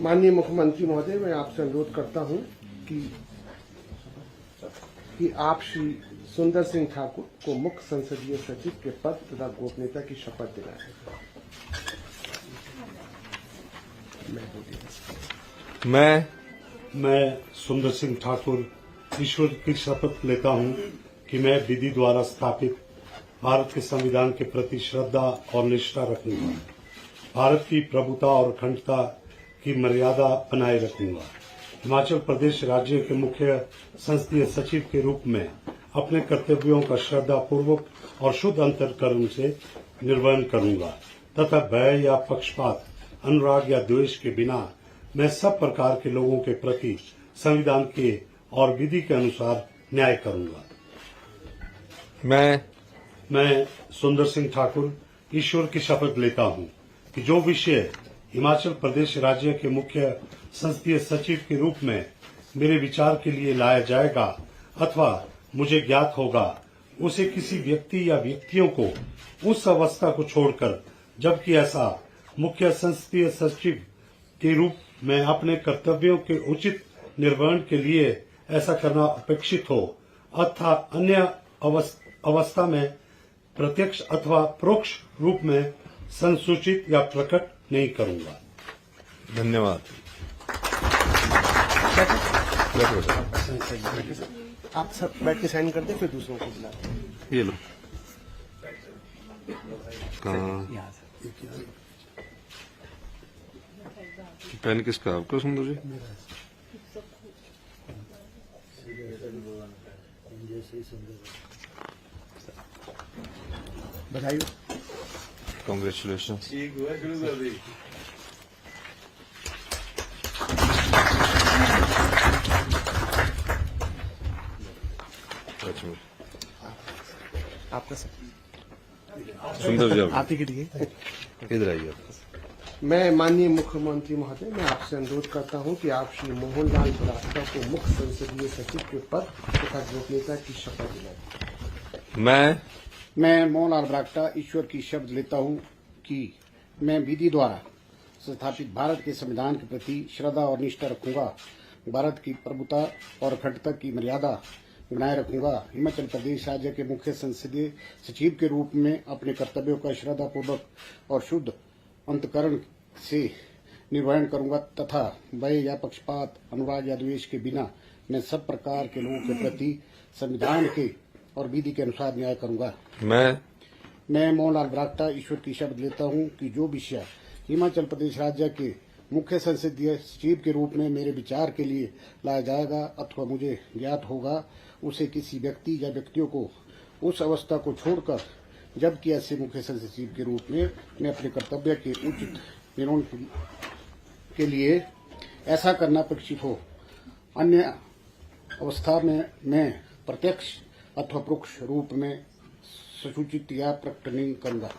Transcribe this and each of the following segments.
माननीय मुख्यमंत्री महोदय, मैं आपसे अनुरोध करता हूं कि आप श्री सुंदर सिंह ठाकुर को मुख्य संसदीय सचिव के पद तथा गोपनीयता की शपथ दिलाएं। मैं सुंदर सिंह ठाकुर ईश्वर की शपथ लेता हूं कि मैं विधि द्वारा स्थापित भारत के संविधान के प्रति श्रद्धा और निष्ठा रखूंगा, भारत की प्रभुता और अखंडता की मर्यादा बनाए रखूंगा, हिमाचल प्रदेश राज्य के मुख्य संसदीय सचिव के रूप में अपने कर्तव्यों का श्रद्धापूर्वक और शुद्ध अंतःकरण से निर्वहन करूंगा तथा भय या पक्षपात, अनुराग या द्वेष के बिना मैं सब प्रकार के लोगों के प्रति संविधान के और विधि के अनुसार न्याय करूंगा। मैं सुंदर सिंह ठाकुर ईश्वर की शपथ लेता हूं कि जो विषय हिमाचल प्रदेश राज्य के मुख्य संसदीय सचिव के रूप में मेरे विचार के लिए लाया जाएगा अथवा मुझे ज्ञात होगा, उसे किसी व्यक्ति या व्यक्तियों को उस अवस्था को छोड़कर, जबकि ऐसा मुख्य संसदीय सचिव के रूप में अपने कर्तव्यों के उचित निर्वहन के लिए ऐसा करना अपेक्षित हो अथवा अन्य अवस्था में प्रत्यक्ष अथवा परोक्ष रूप में संसूचित या प्रकट नहीं करूंगा। धन्यवाद। आप सब बैठ के साइन कर दें, फिर दूसरों को बुला दें। ये लो। कहाँ? पेन किसका? आपका सुंदर जी? बधाई। कांग्रेचुलेशन। आपका सर। सुंदर जी आप ही के लिए इधर आइए। मैं माननीय मुख्यमंत्री महोदय, मैं आपसे अनुरोध करता हूं कि आप श्री मोहनलाल ब्राक्टा को मुख्य संसदीय सचिव के पद तथा गोपनीयता की शपथ दिलाएं। मैं मोहनलाल ब्राक्टा ईश्वर की शपथ लेता हूं कि मैं विधि द्वारा स्थापित भारत के संविधान के प्रति श्रद्धा और निष्ठा रखूंगा, भारत की प्रभुता और अखंडता की मर्यादा बनाए रखूंगा, हिमाचल प्रदेश राज्य के मुख्य संसदीय सचिव के रूप में अपने कर्तव्यों का श्रद्धापूर्वक और शुद्ध अंतःकरण से निर्वहन करूंगा तथा भय या पक्षपात, अनुराग या द्वेष के बिना मैं सब प्रकार के लोगों के प्रति संविधान के और विधि के अनुसार न्याय करूंगा। मैं मोहनलाल ब्राक्टा ईश्वर की शपथ लेता हूं कि जो विषय हिमाचल प्रदेश राज्य के मुख्य संसदीय सचिव के रूप में मेरे विचार के लिए लाया जाएगा अथवा मुझे ज्ञात होगा, उसे किसी व्यक्ति या व्यक्तियों को उस अवस्था को छोड़कर, जबकि ऐसे मुख्य सचिव के रूप में मैं अपने कर्तव्य के उचित निर्वहन के लिए ऐसा करना अपेक्षित हो, अन्य अवस्था में मैं प्रत्यक्ष अथवा परोक्ष रूप में सूचित या प्रकट नहीं करूंगा।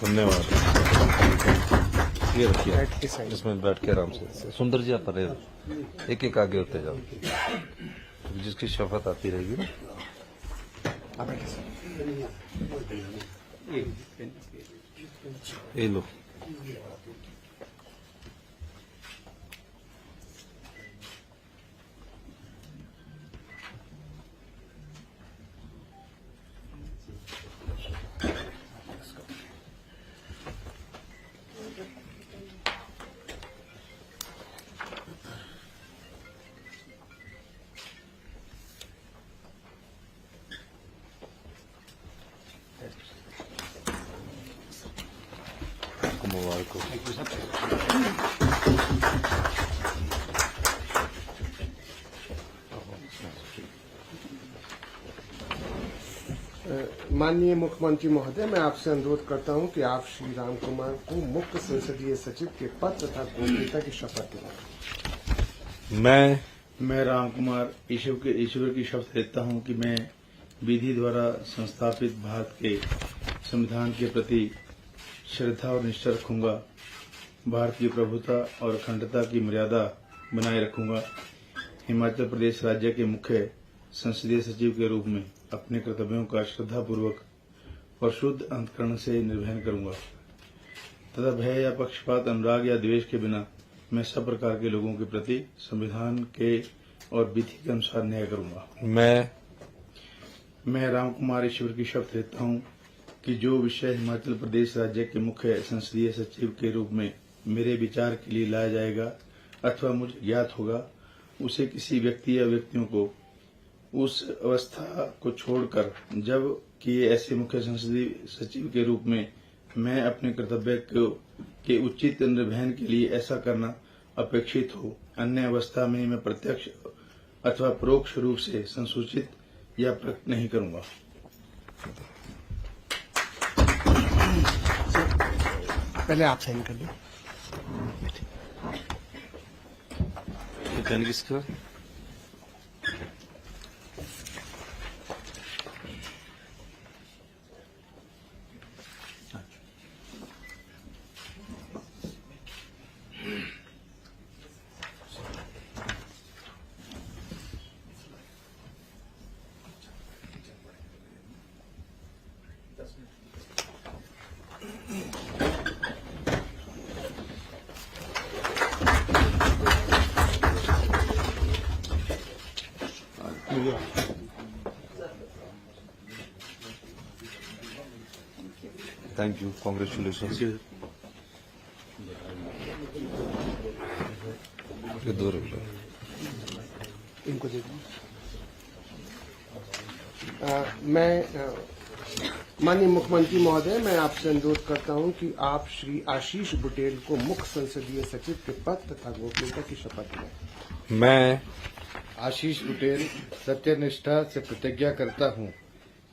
धन्यवाद। ये रखिए, इसमें बैठ के आराम से। सुंदर जी आप परे एक एक आगे होते जाओ, जिसकी शपथ आती रहेगी ना। ये लो। मुबारक हो। माननीय मुख्यमंत्री महोदय, मैं आपसे अनुरोध करता हूं कि आप श्री राम कुमार को मुख्य संसदीय सचिव के पद तथा गोपनीयता की शपथ दिलाएं। मैं राम कुमार ईश्वर की शपथ लेता हूं कि मैं विधि द्वारा संस्थापित भारत के संविधान के प्रति श्रद्धा और निष्ठा रखूंगा, भारत की प्रभुता और अखंडता की मर्यादा बनाए रखूंगा, हिमाचल प्रदेश राज्य के मुख्य संसदीय सचिव के रूप में अपने कर्तव्यों का श्रद्धापूर्वक और शुद्ध अंतःकरण से निर्वहन करूंगा, तथा भय या पक्षपात, अनुराग या द्वेष के बिना मैं सब प्रकार के लोगों के प्रति संविधान के और विधि के अनुसार न्याय करूंगा। मैं राम कुमार ईश्वर की शपथ लेता हूं कि जो विषय हिमाचल प्रदेश राज्य के मुख्य संसदीय सचिव के रूप में मेरे विचार के लिए लाया जाएगा अथवा मुझे ज्ञात होगा, उसे किसी व्यक्ति या व्यक्तियों को उस अवस्था को छोड़कर जब कि ऐसे मुख्य संसदीय सचिव के रूप में मैं अपने कर्तव्य के उचित निर्वहन के लिए ऐसा करना अपेक्षित हो, अन्य अवस्था में मैं प्रत्यक्ष अथवा परोक्ष रूप से संसूचित या प्रकट नहीं करूंगा। पहले आप साइन कर दो। पेन किसका? Thank you, congratulation. ये दो रुपये इनको दे दो। मैं माननीय मुख्यमंत्री महोदय, मैं आपसे अनुरोध करता हूं कि आप श्री आशीष बुटेल को मुख्य संसदीय सचिव के पद तथा गोपनीयता की शपथ लें। मैं आशीष बुटेल सत्यनिष्ठा से प्रतिज्ञा करता हूं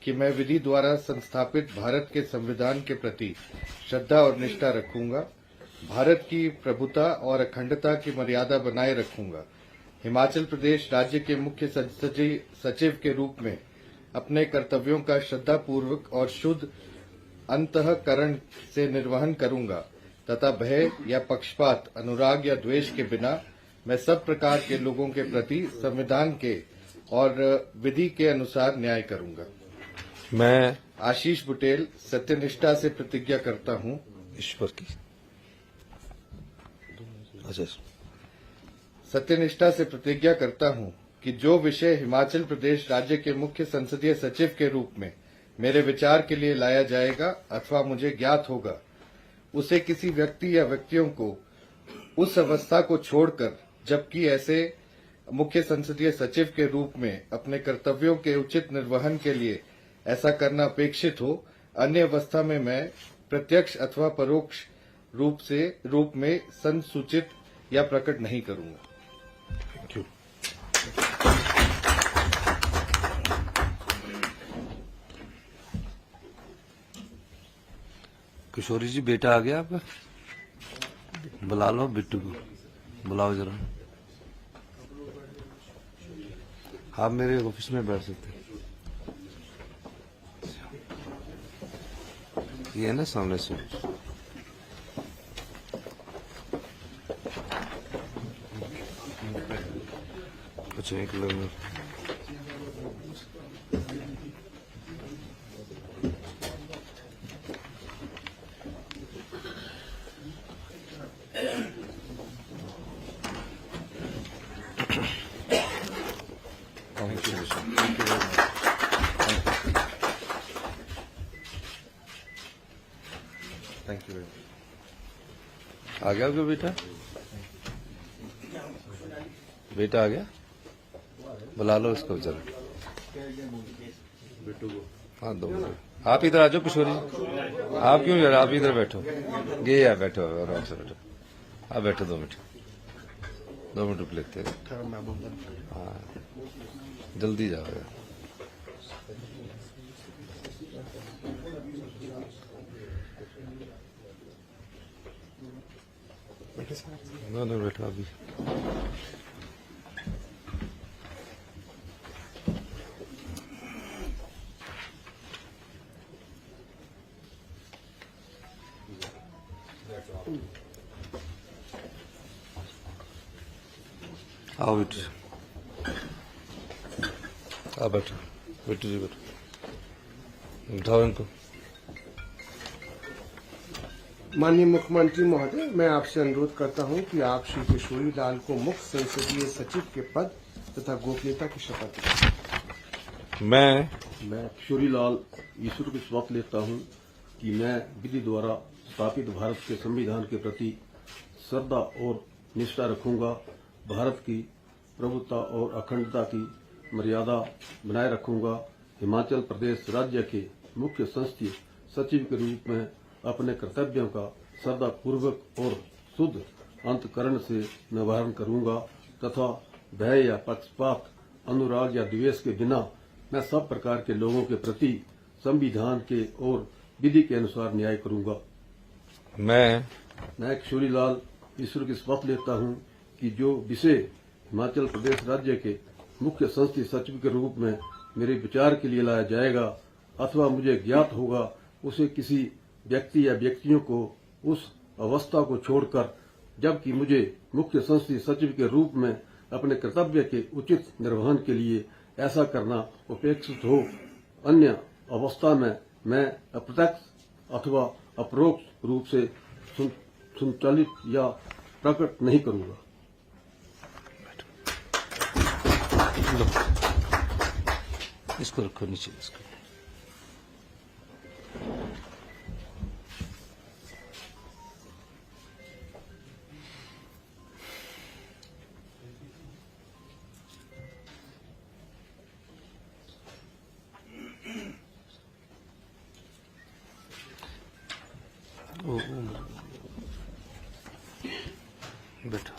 कि मैं विधि द्वारा संस्थापित भारत के संविधान के प्रति श्रद्धा और निष्ठा रखूंगा, भारत की प्रभुता और अखंडता की मर्यादा बनाए रखूंगा, हिमाचल प्रदेश राज्य के मुख्य सचिव के रूप में अपने कर्तव्यों का श्रद्धापूर्वक और शुद्ध अंतःकरण से निर्वहन करूंगा तथा भय या पक्षपात, अनुराग या द्वेष के बिना मैं सब प्रकार के लोगों के प्रति संविधान के और विधि के अनुसार न्याय करूंगा। मैं आशीष बुटेल सत्यनिष्ठा से प्रतिज्ञा करता हूं ईश्वर की अच्छा सत्यनिष्ठा से प्रतिज्ञा करता हूं कि जो विषय हिमाचल प्रदेश राज्य के मुख्य संसदीय सचिव के रूप में मेरे विचार के लिए लाया जाएगा अथवा मुझे ज्ञात होगा, उसे किसी व्यक्ति या व्यक्तियों को उस अवस्था को छोड़कर जबकि ऐसे मुख्य संसदीय सचिव के रूप में अपने कर्तव्यों के उचित निर्वहन के लिए ऐसा करना अपेक्षित हो, अन्य अवस्था में मैं प्रत्यक्ष अथवा परोक्ष रूप में संसूचित या प्रकट नहीं करूंगा। Thank you. किशोरी जी, बेटा आ गया आपका? बुला लो बिट्टू को, बुलाओ जरा। आप मेरे ऑफिस में बैठ सकते हैं, ये है ना सामने से। अच्छा, एक लोग थैंक यू। आ गया आपका बेटा? बेटा आ गया? बुला लो इसको जरा। हाँ, 2 मिनट। आप इधर आ जाओ किशोरी जी। आप क्यों यार, आप इधर बैठो। ये यार बैठो, आराम से बैठो। आप बैठो 2 मिनट। 2 मिनट रुक लेते हैं। हाँ, जल्दी जाओ यार। ना बैठो अभी। आओ बेटू, आ बैठो। बेटू जी बैठो, उठाओ इनको। माननीय मुख्यमंत्री महोदय, मैं आपसे अनुरोध करता हूं कि आप श्री किशोरी लाल को मुख्य संसदीय सचिव के पद तथा गोपनीयता की शपथ दिलाएं। मैं किशोरी लाल ईश्वर की शपथ लेता हूं कि मैं विधि द्वारा स्थापित भारत के संविधान के प्रति श्रद्धा और निष्ठा रखूंगा, भारत की प्रभुता और अखंडता की मर्यादा बनाए रखूंगा, हिमाचल प्रदेश राज्य के मुख्य संसदीय सचिव के रूप में अपने कर्तव्यों का श्रद्धापूर्वक और शुद्ध अंतकरण से निर्वहन करूंगा तथा भय या पक्षपात, अनुराग या द्वेष के बिना मैं सब प्रकार के लोगों के प्रति संविधान के और विधि के अनुसार न्याय करूंगा। मैं किशोरी लाल ईश्वर की शपथ लेता हूं कि जो विषय हिमाचल प्रदेश राज्य के मुख्य संसदीय सचिव के रूप में मेरे विचार के लिए लाया जाएगा अथवा मुझे ज्ञात होगा, उसे किसी व्यक्ति या व्यक्तियों को उस अवस्था को छोड़कर जबकि मुझे मुख्य संसदीय सचिव के रूप में अपने कर्तव्य के उचित निर्वहन के लिए ऐसा करना अपेक्षित हो, अन्य अवस्था में मैं अप्रत्यक्ष अथवा अपरोक्ष रूप से संचालित या प्रकट नहीं करूंगा। इसको रखो नीचे इसको। बैठो।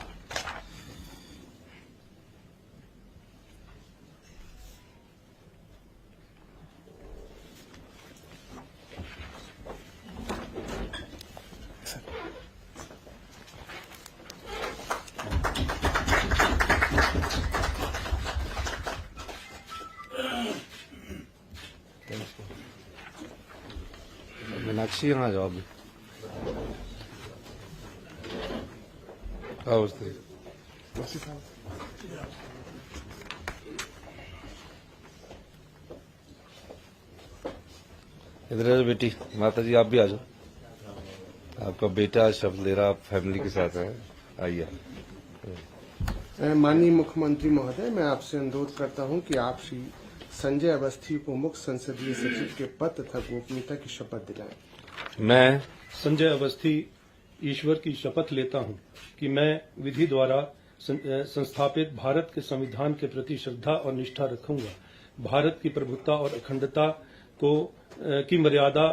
मीनाक्षी यहाँ आ जाओ अभी। आओ इधर आ बेटी, माता जी आप भी आ जाओ। आपका बेटा शब्द ले रहा, आप फैमिली के साथ है, आइए। माननीय मुख्यमंत्री महोदय, मैं आपसे अनुरोध करता हूं कि आप श्री संजय अवस्थी को मुख्य संसदीय सचिव के पद तथा गोपनीयता की शपथ दिलाएं। मैं संजय अवस्थी ईश्वर की शपथ लेता हूं कि मैं विधि द्वारा संस्थापित भारत के संविधान के प्रति श्रद्धा और निष्ठा रखूंगा, भारत की प्रभुता और अखंडता की मर्यादा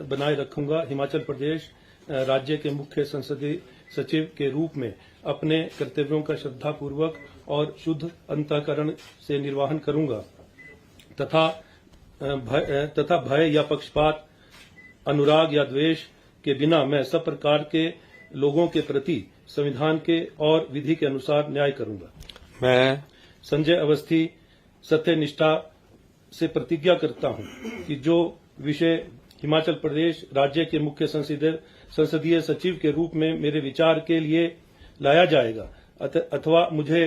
बनाए रखूंगा, हिमाचल प्रदेश राज्य के मुख्य संसदीय सचिव के रूप में अपने कर्तव्यों का श्रद्धापूर्वक और शुद्ध अंतःकरण से निर्वहन करूंगा तथा भय या पक्षपात, अनुराग या द्वेष के बिना मैं सब प्रकार के लोगों के प्रति संविधान के और विधि के अनुसार न्याय करूंगा। मैं संजय अवस्थी सत्यनिष्ठा से प्रतिज्ञा करता हूं कि जो विषय हिमाचल प्रदेश राज्य के मुख्य संसदीय सचिव के रूप में मेरे विचार के लिए लाया जाएगा अथवा मुझे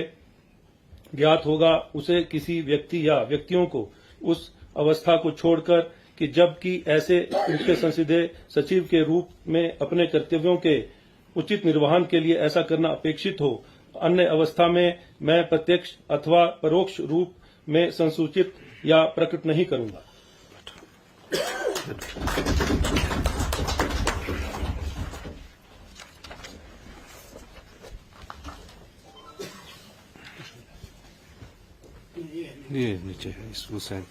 ज्ञात होगा, उसे किसी व्यक्ति या व्यक्तियों को उस अवस्था को छोड़कर कि जबकि ऐसे मुख्य संसदीय सचिव के रूप में अपने कर्तव्यों के उचित निर्वहन के लिए ऐसा करना अपेक्षित हो, अन्य अवस्था में मैं प्रत्यक्ष अथवा परोक्ष रूप में संसूचित या प्रकट नहीं करूंगा। ये नीचे है इसको साइन।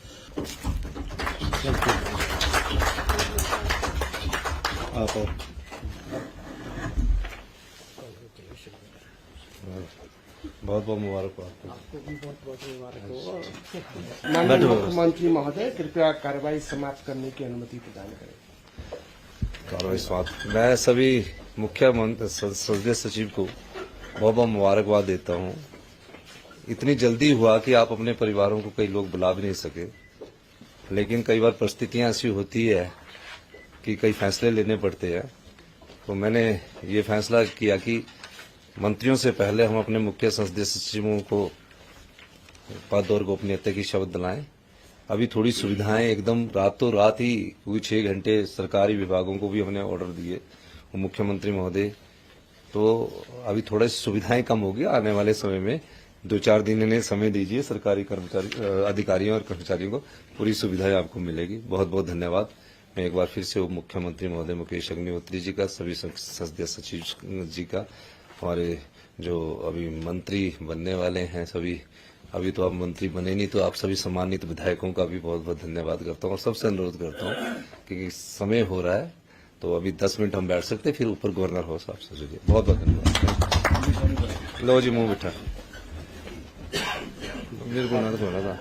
आप बहुत बहुत मुबारक हो आपको। माननीय मुख्यमंत्री महोदय, कृपया कार्रवाई समाप्त करने की अनुमति प्रदान करें। कार्रवाई समाप्त। मैं सभी मुख्य संसदीय सचिव को बहुत बहुत मुबारकबाद देता हूँ। इतनी जल्दी हुआ कि आप अपने परिवारों को कई लोग बुला भी नहीं सके, लेकिन कई बार परिस्थितियां ऐसी होती है कि कई फैसले लेने पड़ते हैं। तो मैंने ये फैसला किया कि मंत्रियों से पहले हम अपने मुख्य संसदीय सचिवों को पद और गोपनीयता की शपथ दिलाएं। अभी थोड़ी सुविधाएं एकदम रातों रात ही, क्योंकि 6 घंटे सरकारी विभागों को भी हमने ऑर्डर दिए, मुख्यमंत्री महोदय, तो अभी थोड़ा सुविधाएं कम होगी, आने वाले समय में 2-4 दिन इन्हें समय दीजिए, सरकारी कर्मचारी, अधिकारियों और कर्मचारियों को पूरी सुविधाएं आपको मिलेगी। बहुत बहुत धन्यवाद। मैं एक बार फिर से उप मुख्यमंत्री महोदय मुकेश अग्निहोत्री जी का, सभी संसदीय सचिव जी का, हमारे जो अभी मंत्री बनने वाले हैं सभी, अभी तो आप मंत्री बने नहीं, तो आप सभी सम्मानित विधायकों का भी बहुत बहुत धन्यवाद करता हूँ और सबसे अनुरोध करता हूँ कि समय हो रहा है तो अभी 10 मिनट हम बैठ सकते हैं, फिर ऊपर गवर्नर हाउस आपसे जुड़िए। बहुत बहुत धन्यवाद। लो जी, मुंह बिठा, मेरे को ना था।